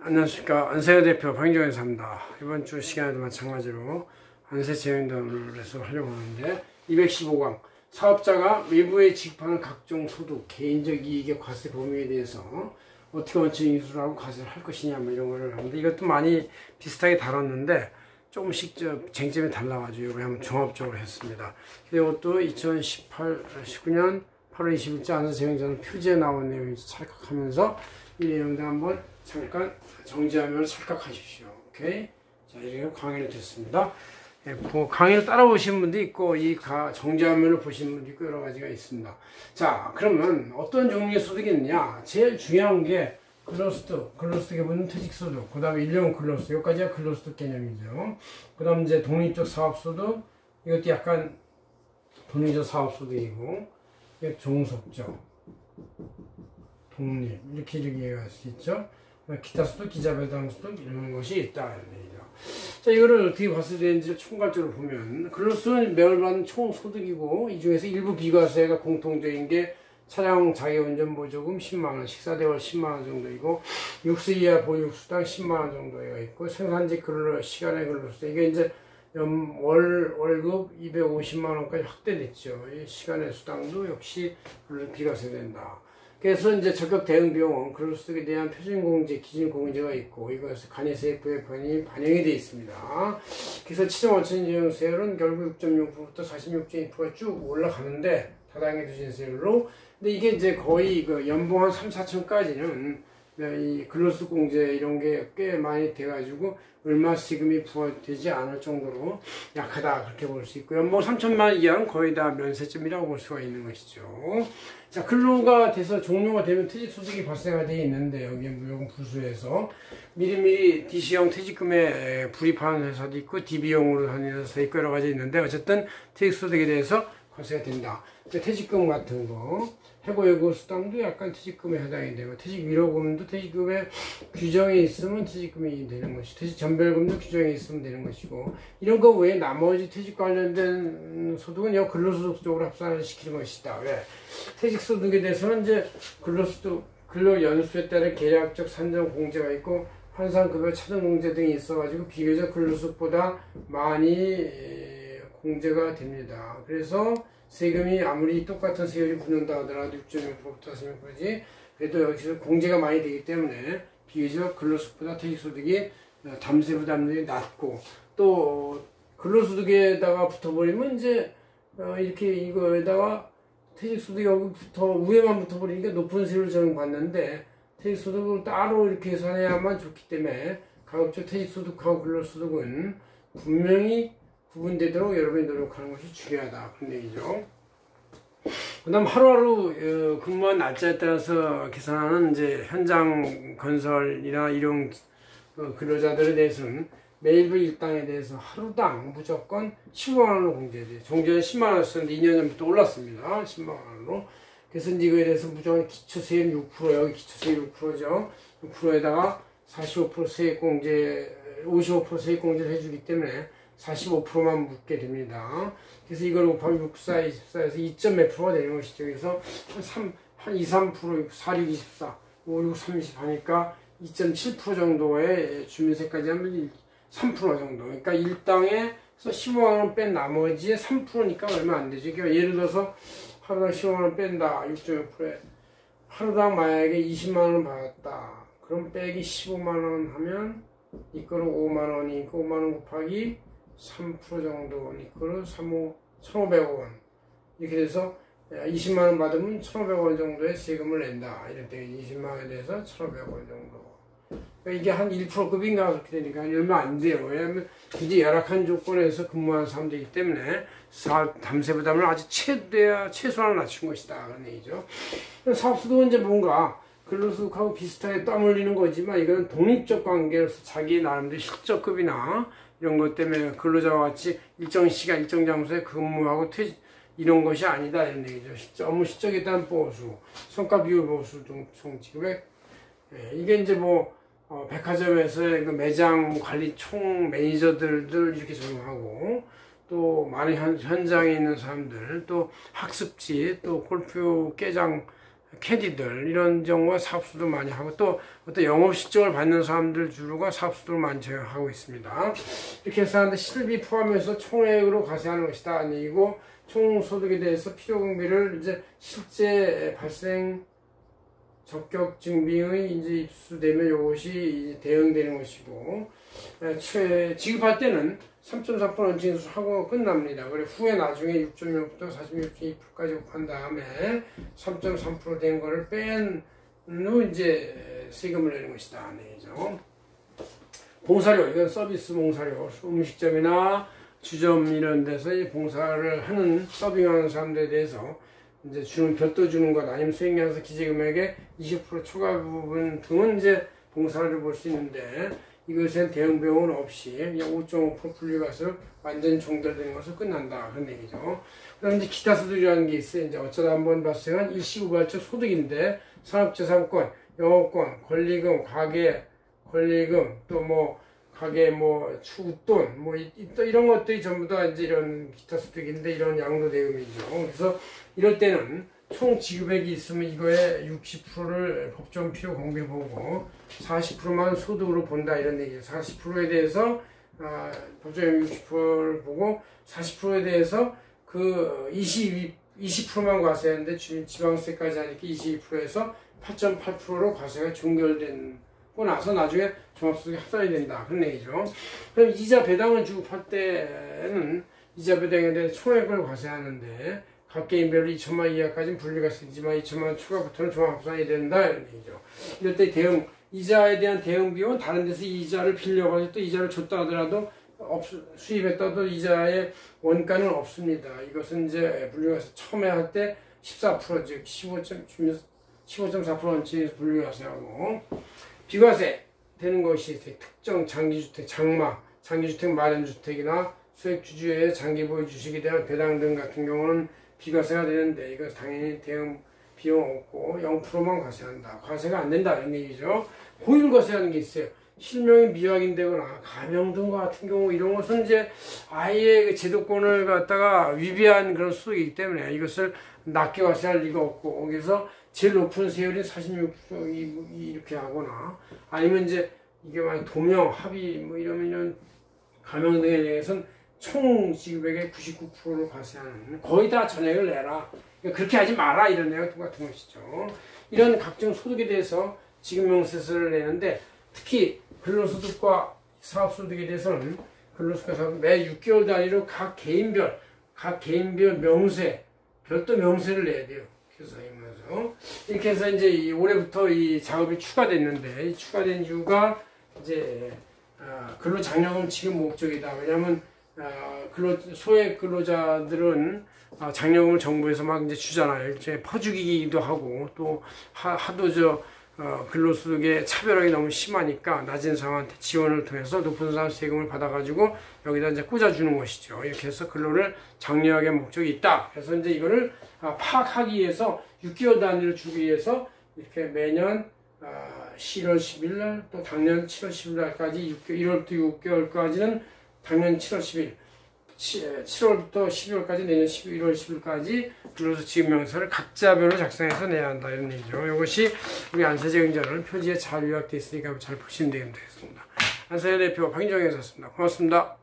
안녕하십니까. 안세호 대표 박인종에서입니다. 이번 주 시간에도 마찬가지로 안세 재연단을 해서 하려고 하는데 215강 사업자가 외부에 지급하는 각종 소득, 개인적 이익의 과세 범위에 대해서 어떻게 원칙 인수하고 과세를 할 것이냐 뭐 이런 거를 하는데 이것도 많이 비슷하게 다뤘는데 조금씩 쟁점이 달라가지고 이걸 한번 종합적으로 했습니다. 이것도 19년 8월 20일자 안세 재연단 표지에 나온 내용을 찰칵하면서 이 내용들 한번 잠깐 정지하면 찰칵하십시오. 오케이? 자, 이렇게 강의를 듣습니다. 강의를 따라오신 분도 있고, 정지화면을 보신 분도 있고, 여러 가지가 있습니다. 자, 그러면 어떤 종류의 소득이 있느냐? 제일 중요한 게 근로소득, 근로소득에 붙는 퇴직소득, 그 다음에 일용 근로소득, 여기까지가 근로소득 개념이죠. 그 다음 이제 독립적 사업소득, 이것도 약간 독립적 사업소득이고, 이게 종속적, 독립, 이렇게 이해할 수 있죠. 기타 소득, 기자배당 소득, 이런 것이 있다. 이런 얘기죠. 자, 이거를 어떻게 봤을 때인지 총괄적으로 보면, 근로소득은 매월 받는 총 소득이고, 이 중에서 일부 비과세가 공통적인 게 차량 자기운전 보조금 10만원, 식사대월 10만원 정도이고, 6세 이하 보육수당 10만원 정도가 있고, 생산직 시간의 근로소득, 이게 이제 월급 250만원까지 확대됐죠. 이 시간의 수당도 역시 비과세된다. 그래서 이제 적격 대응 비용은 근로소득에 대한 표준공제, 기준공제가 있고 이것을 간이세법에 반영이 되어 있습니다. 그래서 치정원천인지용세율은 결국 6.6%부터 46.2%가 쭉 올라가는데 다당의 누진세율로. 근데 이게 이제 거의 그 연봉 한 3, 4천까지는 이 근로소득 공제 이런 게 꽤 많이 돼가지고 얼마 세금이 부과되지 않을 정도로 약하다 그렇게 볼 수 있고, 연봉 3천만 이하는 거의 다 면세점이라고 볼 수가 있는 것이죠. 자, 근로가 돼서 종료가 되면 퇴직소득이 발생가 되어 있는데 여기에 무조건 부수해서 미리미리 DC형 퇴직금에 불입하는 회사도 있고 DB형으로 하는 회사도 있고 여러 가지 있는데 어쨌든 퇴직소득에 대해서 과세가 된다. 퇴직금 같은 거, 해고예고 수당도 약간 퇴직금에 해당이 되고, 퇴직위로금도 퇴직금에 규정이 있으면 퇴직금이 되는 것이고, 퇴직전별금도 규정이 있으면 되는 것이고, 이런 거 외에 나머지 퇴직 관련된 소득은 여 근로소득 쪽으로 합산을 시키는 것이다. 왜? 퇴직소득에 대해서는 이제 근로연수에 따른 계약적 산정 공제가 있고, 환산급여 차등 공제 등이 있어가지고 비교적 근로소득보다 많이 공제가 됩니다. 그래서 세금이 아무리 똑같은 세율이 붙는다 하더라도 6.6%부터 46%지 그래도 여기서 공제가 많이 되기 때문에 비교적 근로소득보다 퇴직소득이 담세 부담률이 낮고, 또 근로소득에다가 붙어버리면 이제 이렇게 이거에다가 퇴직소득이 여기부터 위에만 붙어버리니까 높은 세율을 적용받는데 퇴직소득을 따로 이렇게 계산해야만 좋기 때문에 가급적 퇴직소득하고 근로소득은 분명히 구분되도록 여러분이 노력하는 것이 중요하다. 그런 얘기죠. 그 다음 하루하루 근무한 날짜에 따라서 계산하는 이제 현장 건설이나 일용 근로자들에 대해서는 매일부 일당에 대해서 하루당 무조건 15만원으로 공제돼요. 종전에 10만원이었는데 2년 전부터 올랐습니다. 10만원으로. 그래서 이거에 대해서 무조건 기초세율 6%, 여기 기초세율 6%죠. 6%에다가 45% 세액공제, 55% 세액공제를 해주기 때문에 45%만 묻게 됩니다. 그래서 이걸 곱하면 64, 24에서 2.몇 %가 되는 것이죠. 그래서 한 2, 3%, 4, 6, 24, 5, 6, 30 하니까 2.7% 정도의 주민세까지 하면 3% 정도. 그러니까 일당에서 15만원 뺀 나머지의 3%니까 얼마 안 되죠. 그러니까 예를 들어서 하루당 15만원 뺀다. 6.6%에 하루당 만약에 20만원 받았다. 그럼 빼기 15만원 하면 이거는 5만원이니까 5만원 곱하기 3% 정도, 이거는 1,500원. 이렇게 돼서 20만원 받으면 1,500원 정도의 세금을 낸다. 이럴 때 20만원에 대해서 1,500원 정도. 그러니까 이게 한 1%급인가 그렇게 되니까 얼마 안 돼요. 왜냐하면 굉장히 열악한 조건에서 근무하는 사람들이기 때문에 담세 부담을 아주 최소한을 낮춘 것이다. 그런 얘기죠. 사업소득은 이제 뭔가 근로소득하고 비슷하게 땀 흘리는 거지만 이거는 독립적 관계로서 자기 나름대로 실적급이나 이런 것 때문에 근로자와 같이 일정 시간, 일정 장소에 근무하고 이런 것이 아니다. 이런 얘기죠. 업무 실적에 대한 보수, 성과 비율 보수 등 총지급액. 이게 이제 백화점에서의 그 매장 관리 총 매니저들을 이렇게 적용하고, 또 많은 현장에 있는 사람들, 또 학습지, 또 골프 깨장 캐디들 이런 경우가 사업수도 많이 하고 또 어떤 영업 실적을 받는 사람들 주로가 사업수도 많이 하고 있습니다. 이렇게 해서 하는데 실비 포함해서 총액으로 과세하는 것이다 아니고 총소득에 대해서 필요경비를 이제 실제 발생 적격 증빙의 이제 입수되면 이것이 이제 대응되는 것이고 지급할 때는 3.4% 원칙인수하고 끝납니다. 그리고 후에 나중에 6.6부터 46.2%까지 곱한 다음에 3.3% 된 거를 뺀 후 이제 세금을 내는 것이다. 내죠. 봉사료, 이건 서비스 봉사료, 음식점이나 주점 이런 데서 봉사를 하는 서빙하는 사람들에 대해서 이제 별도 주는 것 아니면 수행량에서 기재금액의 20% 초과 부분 등은 이제 봉사를 볼 수 있는데 이것엔 대응 비용은 없이 그냥 5.5% 분류가서 완전 종결되는 것으로 끝난다 그런 얘기죠. 그다음 이제 기타 소득이라는 게 있어요. 이제 어쩌다 한번 발생한 일시구발적 소득인데 산업재산권, 영업권, 권리금, 가계 권리금 또 뭐 가게 추돈 이런 것들이 전부 다 이제 이런 기타 소득인데 이런 양도 대금이죠. 그래서 이럴 때는 총 지급액이 있으면 이거의 60%를 법정 필요 공개 보고 40%만 소득으로 본다 이런 얘기예요. 40%에 대해서 법정 60%를 보고 40%에 대해서 그 20%만 과세하는데 지방세까지 하니까 22%에서 8.8%로 과세가 종결된 고 나서 나중에 종합소득이 합산이 된다 그런 얘기죠. 그럼 이자 배당을 주급할 때는 이자 배당에 대해 총액을 과세하는데 각 개인별로 2천만 이하까지는 분리가 쓰지만 2천만 초과부터는 종합합산이 된다 이런 얘기죠. 이럴 때 이자에 대한 대응 비용은 다른 데서 이자를 빌려가지고 또 이자를 줬다 하더라도 수입했다도 이자의 원가는 없습니다. 이것은 이제 분리가세 처음에 할 때 14% 즉 15.4% 원칙에서 분리가세하고 비과세 되는 것이 특정 장기주택, 장기주택 마련주택이나 소액주주의 장기보유 주식에 대한 배당 등 같은 경우는 비과세가 되는데 이건 당연히 대응 비용 없고 0%만 과세한다. 과세가 안 된다 이런 얘기죠. 고율과세라는 게 있어요. 실명이 미확인되거나 가명 등과 같은 경우 이런 것은 이제 아예 그 제도권을 갖다가 위배한 그런 소득이기 때문에 이것을 낮게 과세할 리가 없고 그래서 제일 높은 세율인 46% 이렇게 하거나 아니면 이제 이게 만약 도명, 합의 이런 가명 등에 대해서는 총 지급액의 99%를 과세하는 거의 다 전액을 내라. 그러니까 그렇게 하지 마라 이런 내용 같은 것이죠. 이런 각종 소득에 대해서 지급명세서를 내는데 특히 근로소득과 사업소득에 대해서는 근로소득과 매 6개월 단위로 각 개인별 명세, 별도 명세를 내야 돼요. 교사임으로서. 이렇게 해서 이제 올해부터 이 작업이 추가됐는데, 이 추가된 이유가 이제, 근로장려금 지급 목적이다. 왜냐면, 소액 근로자들은 장려금을 정부에서 막 이제 주잖아요. 일종의 퍼주기이기도 하고, 또 하도 근로소득의 차별화가 너무 심하니까 낮은 사람한테 지원을 통해서 높은 사람 세금을 받아가지고 여기다 이제 꽂아주는 것이죠. 이렇게 해서 근로를 장려하게 목적이 있다. 그래서 이제 이거를 파악하기 위해서 6개월 단위로 주기 위해서 이렇게 매년 11월 10일 날 또 작년 7월 10일 날까지 1월부터 6개월까지는 작년 7월 10일 7월부터 12월까지 내년 1월 10일까지 근로소 지급명세를 각자별로 작성해서 내야 한다 이런 얘기죠. 이것이 우리 안세제 행정은 표지에 잘 요약되어 있으니까 잘 보시면 되겠습니다. 안세제 대표 박인정이었습니다. 고맙습니다.